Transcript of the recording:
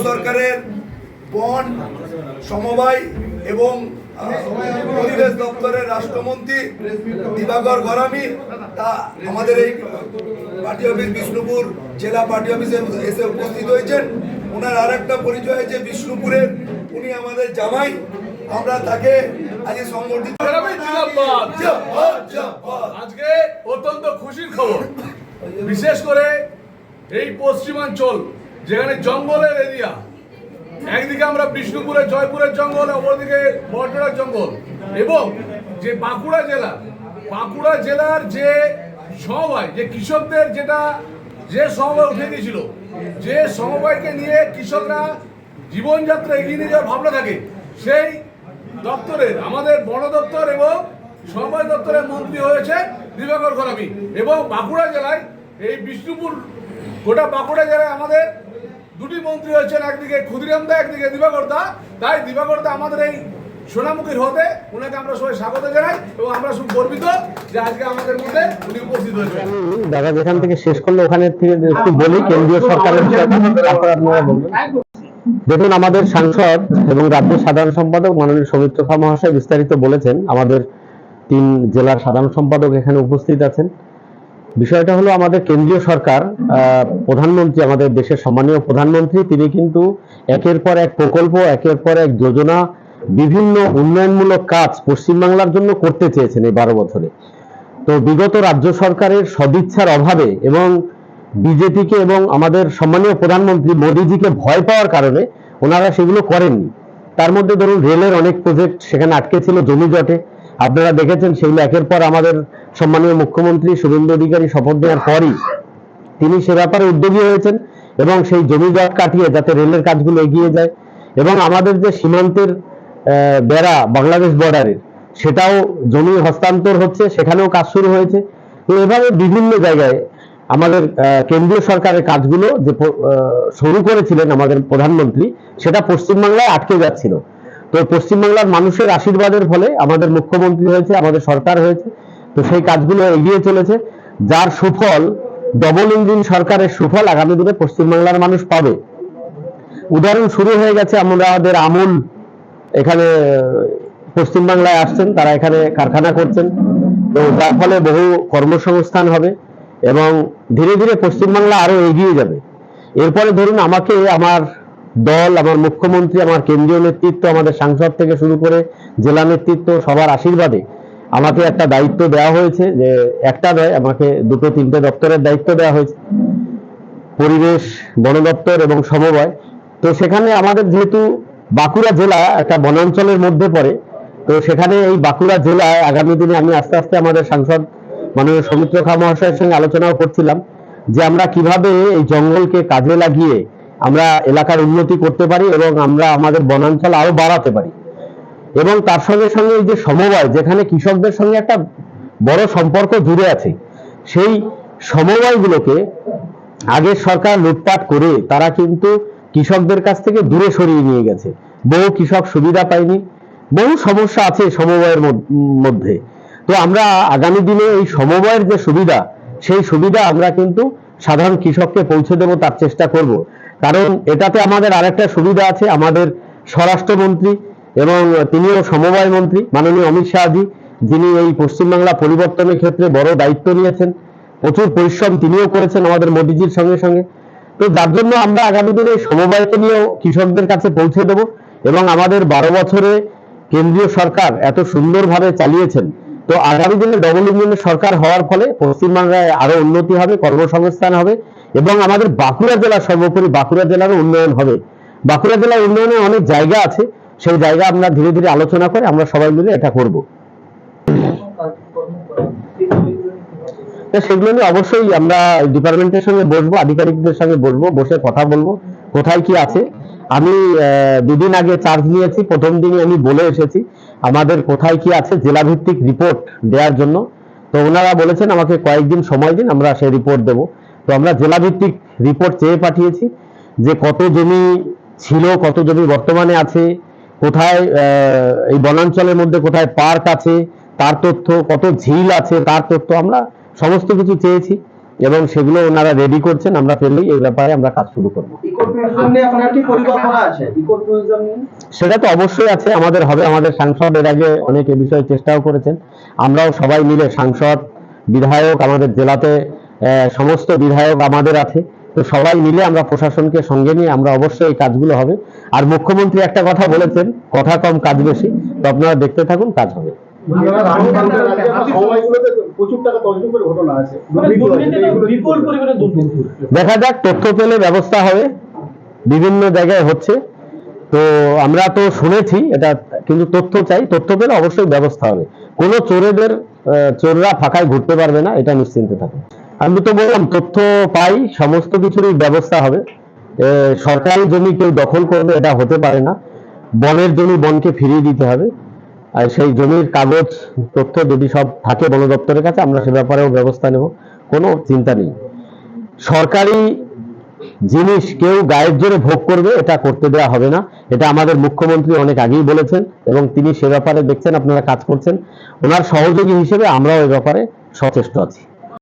সরকারের বন সমবায় এবং পরিবেশ দপ্তরের রাষ্ট্রমন্ত্রী দিবাকর গরামি তা আমাদের এই পার্টি অফিস বিষ্ণুপুর জেলা পার্টি অফিসে এসে উপস্থিত হয়েছেন। ওনার আর একটা পরিচয় যে বিষ্ণুপুরের উনি আমাদের জামাই, আমরা তাকে আজকে সংবর্ধিত। আজকে অত্যন্ত খুশির খবর, বিশেষ করে এই পশ্চিমাঞ্চল যেখানে জঙ্গলের এরিয়া, একদিকে আমরা বিষ্ণুপুরের জয়পুরের জঙ্গল, অপরদিকে বড়টোড়ার জঙ্গল, এবং যে বাঁকুড়া জেলার যে সমবায়, যে কৃষকদের যে সমবায় উঠে গিয়েছিল, যে সমবায়কে নিয়ে কৃষকরা জীবনযাত্রা এগিয়ে নিয়ে যাওয়ার ভাবনা থাকে, সেই দপ্তরের আমাদের বন দপ্তর এবং সমবায় দপ্তরের মন্ত্রী হয়েছে দিবাকর গরামি। এবং বাঁকুড়া জেলায় এই বিষ্ণুপুর গোটা বাঁকুড়া জেলায় আমাদের দুটি মন্ত্রী হয়েছেন, একদিকে ক্ষুদিরাম দা, একদিকে দিবাকর দা। তাই দিবাকর দা আমাদের এই সোনামুখীর হতে ওনাকে আমরা সবাই স্বাগত জানাই এবং আমরা খুব গর্বিত যে আজকে আমাদের মধ্যে উনি উপস্থিত হয়েছেন। দাদা যেখান থেকে শেষ করলো ওখানে থেকে একটু বলি কেন্দ্রীয় সরকারের। দেখুন, আমাদের সাংসদ এবং রাজ্য সাধারণ সম্পাদক মাননীয় সৌমিত্র খা মহাশয় বিস্তারিত বলেছেন। আমাদের 3 জেলার সাধারণ সম্পাদক এখানে উপস্থিত আছেন। বিষয়টা হলো আমাদের কেন্দ্রীয় সরকার, প্রধানমন্ত্রী, আমাদের দেশের সম্মানীয় প্রধানমন্ত্রী, তিনি কিন্তু একের পর এক প্রকল্প, একের পর এক যোজনা, বিভিন্ন উন্নয়নমূলক কাজ পশ্চিমবাংলার জন্য করতে চেয়েছেন এই 12 বছরে। তো বিগত রাজ্য সরকারের সদিচ্ছার অভাবে এবং বিজেপিকে এবং আমাদের সম্মানীয় প্রধানমন্ত্রী মোদীজিকে ভয় পাওয়ার কারণে ওনারা সেগুলো করেননি। তার মধ্যে ধরুন রেলের অনেক প্রজেক্ট সেখানে আটকে ছিল জমি জটে, আপনারা দেখেছেন সেগুলো একের পর আমাদের সম্মানীয় মুখ্যমন্ত্রী শুভেন্দু অধিকারী শপথ নেওয়ার পরই তিনি সে ব্যাপারে উদ্যোগী হয়েছেন এবং সেই জমি জট কাটিয়ে যাতে রেলের কাজগুলো এগিয়ে যায়। এবং আমাদের যে সীমান্তের বেড়া বাংলাদেশ বর্ডারের, সেটাও জমি হস্তান্তর হচ্ছে, সেখানেও কাজ শুরু হয়েছে। তো এভাবে বিভিন্ন জায়গায় আমাদের কেন্দ্রীয় সরকারের কাজগুলো যে শুরু করেছিলেন আমাদের প্রধানমন্ত্রী, সেটা পশ্চিমবাংলায় আটকে যাচ্ছিল। তো পশ্চিমবাংলার মানুষের আশীর্বাদের ফলে আমাদের মুখ্যমন্ত্রী হয়েছে, আমাদের সরকার হয়েছে, তো সেই কাজগুলো এগিয়ে চলেছে, যার সুফল, ডবল ইঞ্জিন সরকারের সুফল আগামী দিনে পশ্চিমবাংলার মানুষ পাবে। উদাহরণ শুরু হয়ে গেছে, আমাদের আমুল এখানে পশ্চিমবাংলায় আসছেন, তারা এখানে কারখানা করছেন, তো যার ফলে বহু কর্মসংস্থান হবে এবং ধীরে ধীরে পশ্চিমবাংলা আরো এগিয়ে যাবে। এরপরে ধরুন আমাকে আমার দল, আমার মুখ্যমন্ত্রী, আমার কেন্দ্রীয় নেতৃত্ব, আমাদের সাংসদ থেকে শুরু করে জেলা নেতৃত্ব সবার আশীর্বাদে আমাকে একটা দায়িত্ব দেওয়া হয়েছে, যে একটা নয়, আমাকে 2-3টে দপ্তরের দায়িত্ব দেওয়া হয়েছে, পরিবেশ, বন দপ্তর এবং সমবায়। তো সেখানে আমাদের যেহেতু বাঁকুড়া জেলা একটা বনাঞ্চলের মধ্যে পড়ে, তো সেখানে এই বাঁকুড়া জেলায় আগামী দিনে আমি আস্তে আস্তে আমাদের সাংসদ মাননীয় সৌমিত্র খা মহাশয়ের সঙ্গে আলোচনাও করছিলাম যে আমরা কিভাবে এই জঙ্গলকে কাজে লাগিয়ে আমরা এলাকার উন্নতি করতে পারি এবং আমরা আমাদের বনাঞ্চল আরো বাড়াতে পারি। এবং তার সঙ্গে সঙ্গে এই যে সমবায়, যেখানে কৃষকদের সঙ্গে একটা বড় সম্পর্ক জুড়ে আছে, সেই সমবায়গুলোকে আগের সরকার লুটপাট করে তারা কিন্তু কৃষকদের কাছ থেকে দূরে সরিয়ে নিয়ে গেছে। বহু কৃষক সুবিধা পায়নি, বহু সমস্যা আছে সমবায়ের মধ্যে। তো আমরা আগামী দিনে এই সমবায়ের যে সুবিধা, সেই সুবিধা আমরা কিন্তু সাধারণ কৃষককে পৌঁছে দেব, তার চেষ্টা করব। কারণ এটাতে আমাদের আরেকটা সুবিধা আছে, আমাদের স্বরাষ্ট্রমন্ত্রী এবং তিনিও সমবায় মন্ত্রী মাননীয় অমিত শাহজি, যিনি এই পশ্চিমবাংলা পরিবর্তনের ক্ষেত্রে বড় দায়িত্ব নিয়েছেন, প্রচুর পরিশ্রম তিনিও করেছেন আমাদের মোদীজির সঙ্গে সঙ্গে। তো যার জন্য আমরা আগামী দিনে সমবায়কে নিয়েও কৃষকদের কাছে পৌঁছে দেব এবং আমাদের 12 বছরে কেন্দ্রীয় সরকার এত সুন্দরভাবে চালিয়েছেন। তো আগামী দিনে ডবল ইঞ্জিনের সরকার হওয়ার ফলে পশ্চিমবাংলায় আরো উন্নতি হবে, কর্মসংস্থান হবে এবং আমাদের বাঁকুড়া জেলা, সর্বোপরি বাঁকুড়া জেলারও উন্নয়ন হবে। বাঁকুড়া জেলার উন্নয়নে অনেক জায়গা আছে, সেই জায়গা আমরা ধীরে ধীরে আলোচনা করে আমরা সবাই মিলে এটা করব। সেগুলো নিয়ে অবশ্যই আমরা ডিপার্টমেন্টের সঙ্গে বসবো, আধিকারিকদের সঙ্গে বসবো, বসে কথা বলবো কোথায় কি আছে। আমি 2 দিন আগে চার্জ নিয়েছি, প্রথম দিনই আমি বলে এসেছি আমাদের কোথায় কি আছে জেলা ভিত্তিক রিপোর্ট দেওয়ার জন্য। তো ওনারা বলেছেন আমাকে কয়েকদিন সময় দিন, আমরা সেই রিপোর্ট দেব। তো আমরা জেলা ভিত্তিক রিপোর্ট চেয়ে পাঠিয়েছি যে কত জমি ছিল, কত জমি বর্তমানে আছে, কোথায় এই বনাঞ্চলের মধ্যে কোথায় পার্ক আছে তার তথ্য, কত ঝিল আছে তার তথ্য, আমরা সমস্ত কিছু চেয়েছি। এবং সেগুলো ওনারা রেডি করছেন। আমরা পেলেই এই ব্যাপারে আমরা কাজ শুরু করবো। ইকো ট্যুরিজম নিয়ে আপনার কি পরিকল্পনা আছে? ইকো ট্যুরিজম নিয়ে সেটা তো অবশ্যই আছে, আমাদের হবে। আমাদের সাংসদ এর আগে অনেক এ বিষয়ে চেষ্টাও করেছেন। আমরাও সবাই মিলে, সাংসদ, বিধায়ক, আমাদের জেলাতে সমস্ত বিধায়ক আমাদের আছে, তো সবাই মিলে আমরা প্রশাসনকে সঙ্গে নিয়ে আমরা অবশ্যই এই কাজগুলো হবে। আর মুখ্যমন্ত্রী একটা কথা বলেছেন, কথা কম কাজ বেশি, তো আপনারা দেখতে থাকুন, কাজ হবে। প্রচুর টাকা তছরূপের ঘটনা আছে, বিপুল পরিমাণে দুর্নীতি। দেখা যাক, তথ্য পেলে ব্যবস্থা হবে। বিভিন্ন জায়গায় হচ্ছে, তো আমরা তো শুনেছি এটা, কিন্তু তথ্য চাই, তথ্য পেলে অবশ্যই ব্যবস্থা হবে। কোনো চোররা ফাঁকায় ঘুরতে পারবে না, এটা নিশ্চিন্তে থাকুন। আমি তো বললাম, তথ্য পাই, সমস্ত কিছুরই ব্যবস্থা হবে। সরকারি জমি কেউ দখল করবে এটা হতে পারে না। বনের জমি বনকে ফিরিয়ে দিতে হবে। আর সেই জমির কাগজ তথ্য যদি সব থাকে বন দপ্তরের কাছে, আমরা সে ব্যাপারেও ব্যবস্থা নেব, কোনো চিন্তা নেই। সরকারি জিনিস কেউ গায়ের জোরে ভোগ করবে, এটা করতে দেওয়া হবে না। এটা আমাদের মুখ্যমন্ত্রী অনেক আগেই বলেছেন এবং তিনি সে ব্যাপারে দেখছেন, আপনারা কাজ করছেন। ওনার সহযোগী হিসেবে আমরাও এ ব্যাপারে সচেষ্ট আছি।